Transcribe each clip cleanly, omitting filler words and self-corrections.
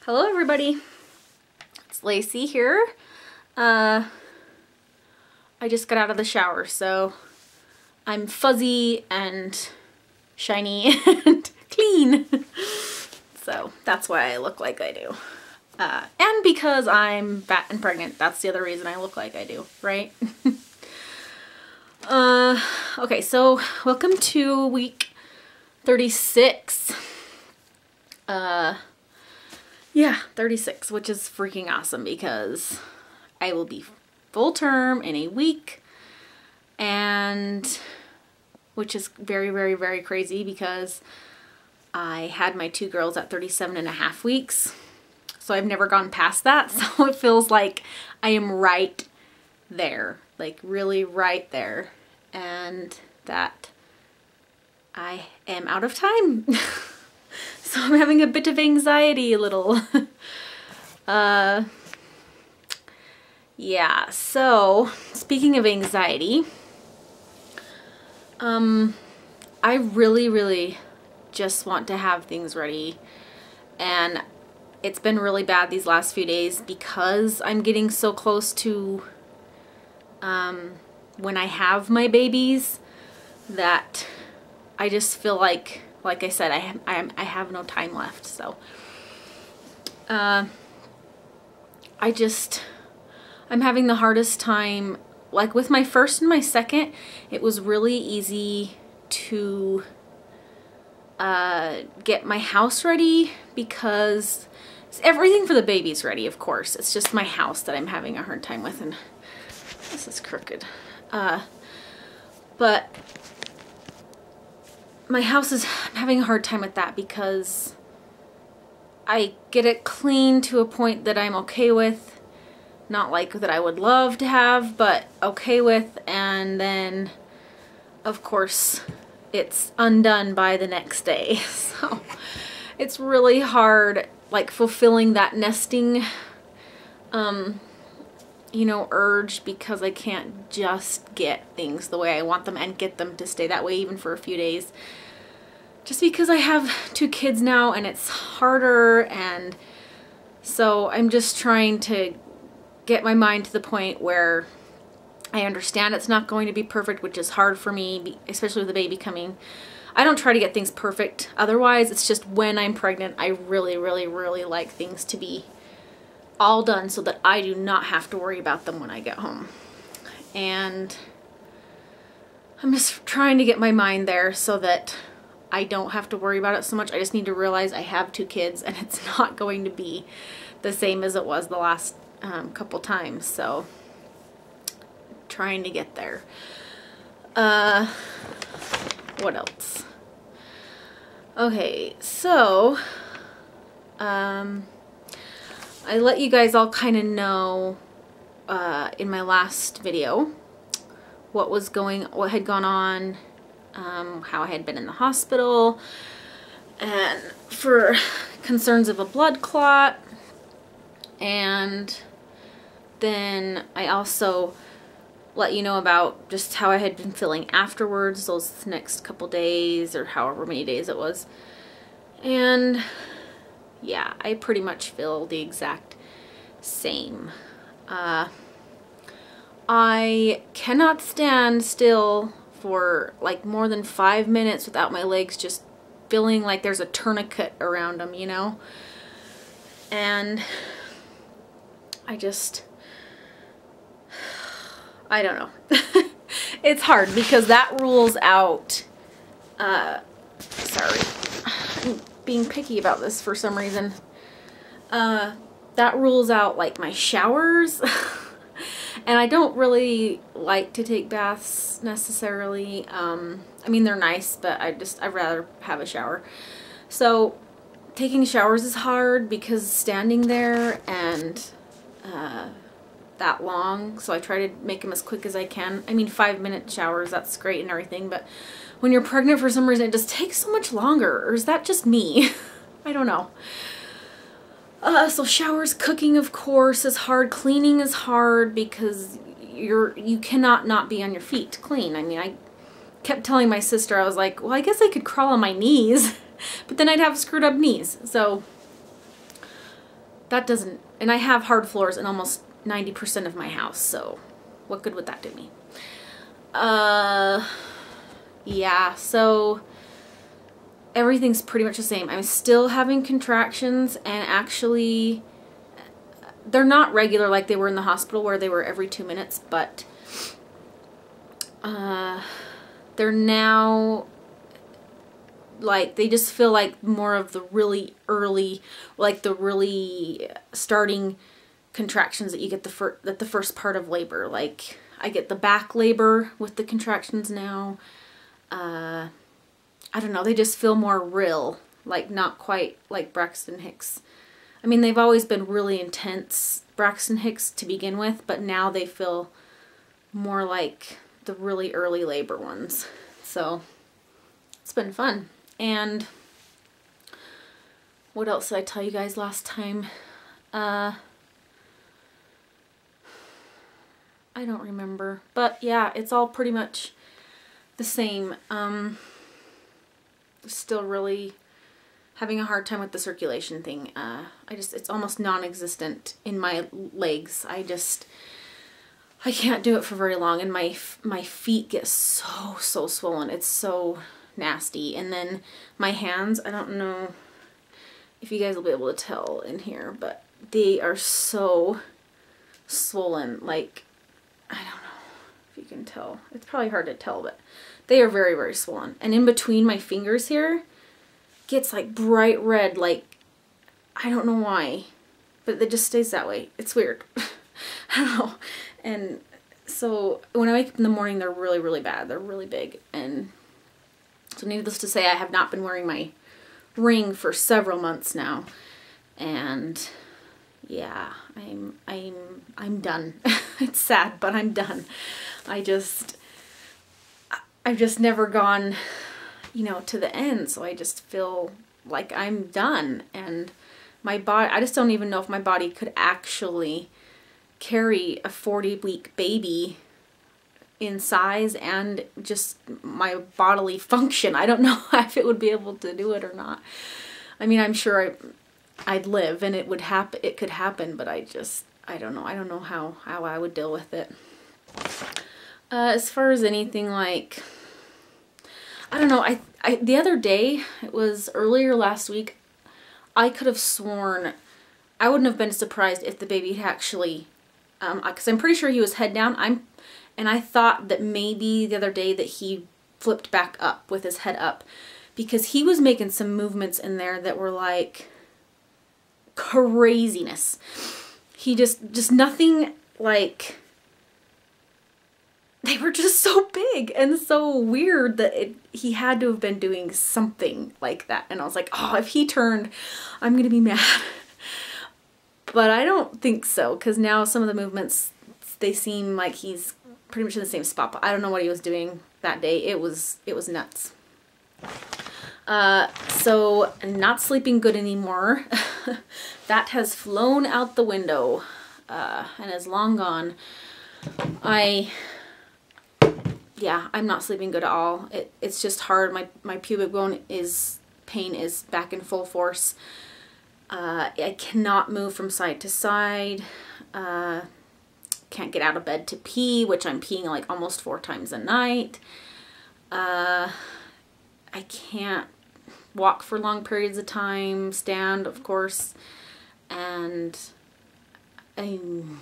Hello everybody, it's Lacey here. I just got out of the shower, so I'm fuzzy and shiny and clean. So that's why I look like I do. And because I'm fat and pregnant, that's the other reason I look like I do, right? Okay, so welcome to week 36. Yeah, 36, which is freaking awesome because I will be full term in a week, and which is very, very, very crazy because I had my two girls at 37.5 weeks. So I've never gone past that. So it feels like I am right there, like really right there, and that I am out of time. So I'm having a bit of anxiety, a little. Yeah, so speaking of anxiety, I really just want to have things ready, and it's been really bad these last few days because I'm getting so close to when I have my babies that I just feel like I said, I have no time left. So I'm having the hardest time. Like with my first and my second, it was really easy to get my house ready because everything for the baby's ready, of course. It's just my house that I'm having a hard time with, and this is crooked. But my house is, I'm having a hard time with that because I get it clean to a point that I'm okay with. Not like that I would love to have, but okay with. And then, of course, it's undone by the next day. So it's really hard, like fulfilling that nesting, you know, urge, because I can't just get things the way I want them and get them to stay that way even for a few days. Just because I have two kids now and it's harder, and so I'm just trying to get my mind to the point where I understand it's not going to be perfect, which is hard for me, especially with the baby coming. I don't try to get things perfect otherwise. It's just when I'm pregnant, I really like things to be all done so that I do not have to worry about them when I get home. And I'm just trying to get my mind there so that I don't have to worry about it so much. I just need to realize I have two kids and it's not going to be the same as it was the last couple times. So trying to get there. What else? Okay, so I let you guys all kind of know in my last video what had gone on, how I had been in the hospital, and for concerns of a blood clot. And then I also let you know about just how I had been feeling afterwards, those next couple days or however many days it was. And yeah, I pretty much feel the exact same. I cannot stand still for like more than 5 minutes without my legs just feeling like there's a tourniquet around them, you know? And I don't know. It's hard because that rules out, sorry, I'm being picky about this for some reason. That rules out like my showers. And I don't really like to take baths necessarily. I mean, they're nice, but I'd rather have a shower. So taking showers is hard because standing there and that long, so I try to make them as quick as I can. I mean, 5-minute showers, that's great and everything, but when you're pregnant, for some reason it just takes so much longer. Or is that just me? I don't know. So showers, cooking, of course, is hard. Cleaning is hard because you cannot not be on your feet to clean. I mean, I kept telling my sister, I was like, well, I guess I could crawl on my knees, but then I'd have screwed up knees. So that doesn't, and I have hard floors in almost 90% of my house, so what good would that do me? Yeah, so everything's pretty much the same. I'm still having contractions, and actually they're not regular like they were in the hospital where they were every 2 minutes, but they're now like, they just feel like more of the really early, like the really starting contractions that you get the first part of labor. Like, I get the back labor with the contractions now. I don't know, they just feel more real, like not quite like Braxton Hicks. I mean, they've always been really intense, Braxton Hicks, to begin with, but now they feel more like the really early labor ones. So it's been fun. And what else did I tell you guys last time? I don't remember, but yeah, it's all pretty much the same. Still really having a hard time with the circulation thing. It's almost non-existent in my legs. I can't do it for very long, and my feet get so swollen. It's so nasty. And then my hands, I don't know if you guys will be able to tell in here, but they are so swollen. Like, I don't know if you can tell. It's probably hard to tell, but they are very swollen. And in between my fingers here gets like bright red, like, I don't know why, but it just stays that way. It's weird. I don't know. And so when I wake up in the morning, they're really bad. They're really big. And so needless to say, I have not been wearing my ring for several months now. And yeah, I'm done. It's sad, but I'm done. I've just never gone, you know, to the end. So I just feel like I'm done. And my body, I just don't even know if my body could actually carry a 40-week baby in size and just my bodily function. I don't know if it would be able to do it or not. I mean, I'm sure I'd live and it would happen. It could happen, but I don't know. I don't know how I would deal with it. As far as anything, like, I don't know. The other day, it was earlier last week, I could have sworn, I wouldn't have been surprised if the baby had actually, because I'm pretty sure he was head down. And I thought that maybe the other day that he flipped back up with his head up, because he was making some movements in there that were like craziness. He just nothing, like, they were just so big and so weird that he had to have been doing something like that. And I was like, oh, if he turned, I'm gonna be mad. But I don't think so, because now some of the movements, they seem like he's pretty much in the same spot. But I don't know what he was doing that day. It was nuts. So not sleeping good anymore. That has flown out the window and is long gone. Yeah, I'm not sleeping good at all. It's just hard. My pubic bone pain is back in full force. I cannot move from side to side. Can't get out of bed to pee, which I'm peeing like almost 4 times a night. I can't walk for long periods of time, stand, of course, and I don't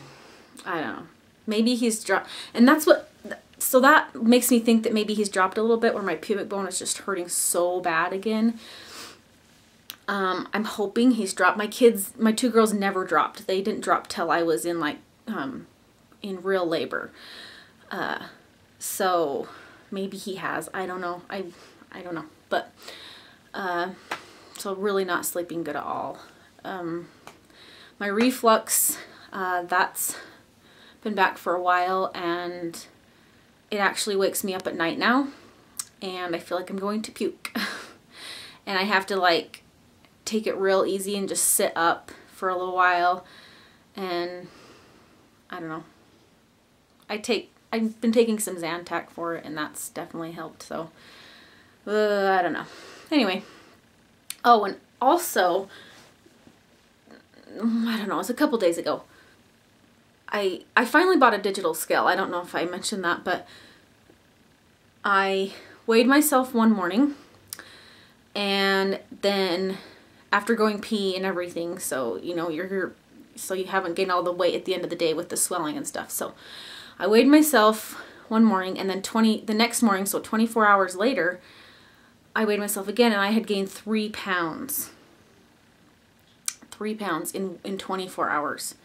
know. Maybe he's dropped, and that's what, so that makes me think that maybe he's dropped a little bit, where my pubic bone is just hurting so bad again. I'm hoping he's dropped. My 2 girls never dropped. They didn't drop till I was in like, in real labor. So maybe he has, I don't know. I don't know, but, so really not sleeping good at all. My reflux, that's been back for a while, and it actually wakes me up at night now, and I feel like I'm going to puke. And I have to like take it real easy and just sit up for a little while, and I don't know. I've been taking some Zantac for it, and that's definitely helped, so I don't know. Anyway, oh, and also I don't know, it was a couple days ago. I finally bought a digital scale. I don't know if I mentioned that, but I weighed myself one morning, and then after going pee and everything, so you know so you haven't gained all the weight at the end of the day with the swelling and stuff. So I weighed myself one morning, and then the next morning, so 24 hours later, I weighed myself again, and I had gained 3 pounds. 3 pounds in 24 hours.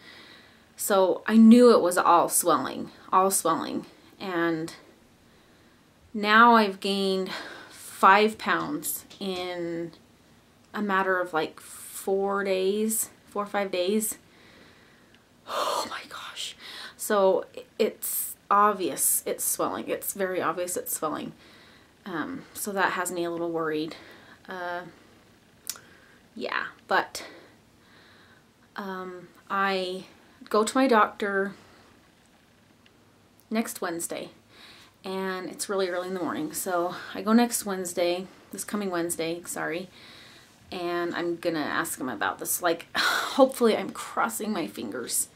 So I knew it was all swelling. And now I've gained 5 pounds in a matter of like 4 days, 4 or 5 days. Oh my gosh. So it's obvious it's swelling. It's very obvious it's swelling. So that has me a little worried. Yeah, but I go to my doctor next Wednesday, and it's really early in the morning. So I go next Wednesday, this coming Wednesday, sorry, and I'm gonna ask him about this. Like, hopefully, I'm crossing my fingers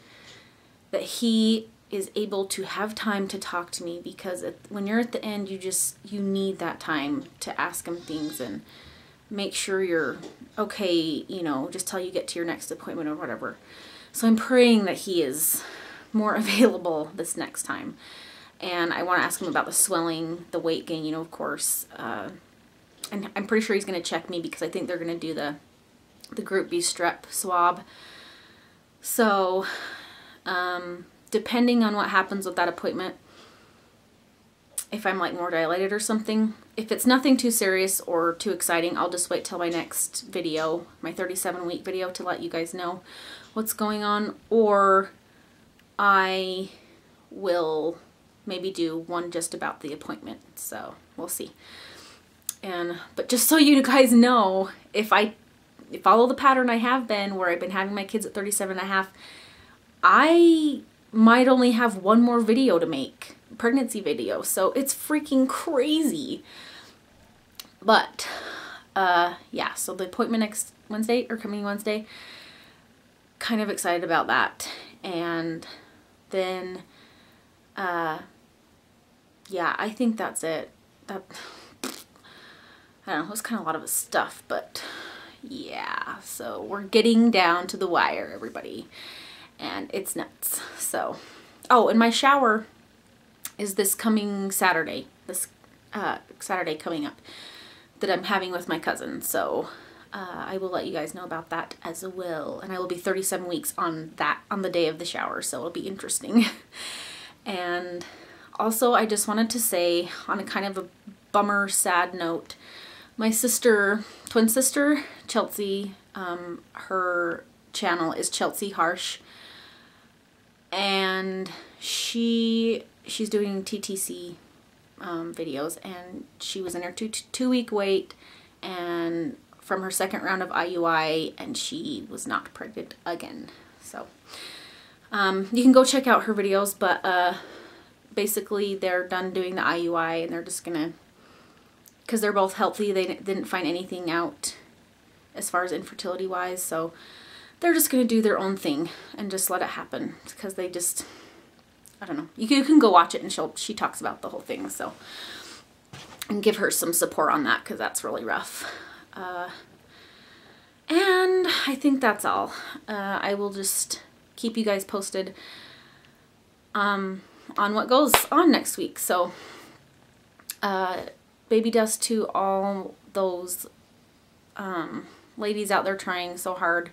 that he is able to have time to talk to me, because when you're at the end, you need that time to ask him things and make sure you're okay, you know, just till you get to your next appointment or whatever. So I'm praying that he is more available this next time. And I want to ask him about the swelling, the weight gain, you know, of course. And I'm pretty sure he's going to check me, because I think they're going to do the Group B strep swab. So, depending on what happens with that appointment, if I'm like more dilated or something, if it's nothing too serious or too exciting, I'll just wait till my next video, my 37-week video, to let you guys know what's going on. Or I will maybe do one just about the appointment. So we'll see. But just so you guys know, if I follow the pattern I have been, where I've been having my kids at 37.5, I might only have one more video to make, pregnancy video. So it's freaking crazy. But yeah, so the appointment next Wednesday, or coming Wednesday, kind of excited about that. And then yeah, I think that's it. I don't know, it was kind of a lot of stuff, but yeah, so we're getting down to the wire, everybody, and it's nuts. So, oh, and my shower is this coming Saturday, Saturday coming up, that I'm having with my cousin. So I will let you guys know about that as well. And I will be 37 weeks on the day of the shower, so it'll be interesting. And also, I just wanted to say, on a kind of a bummer, sad note, my sister, twin sister, Chelsea, her channel is Chelsea Harsh, and she's doing TTC videos, and she was in her two-week wait, and from her second round of IUI, and she was not pregnant again. So you can go check out her videos, but basically they're done doing the IUI, and they're just gonna, because they're both healthy, they didn't find anything out as far as infertility wise, so they're just gonna do their own thing and just let it happen, because they just, I don't know, you can go watch it, and she talks about the whole thing, so, and give her some support on that, because that's really rough. And I think that's all. I will just keep you guys posted on what goes on next week. So baby dust to all those ladies out there trying so hard.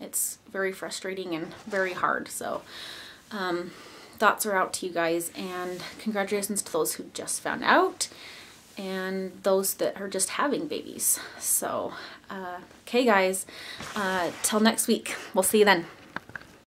It's very frustrating and very hard. So thoughts are out to you guys, and congratulations to those who just found out, and those that are just having babies. So okay guys, till next week, we'll see you then.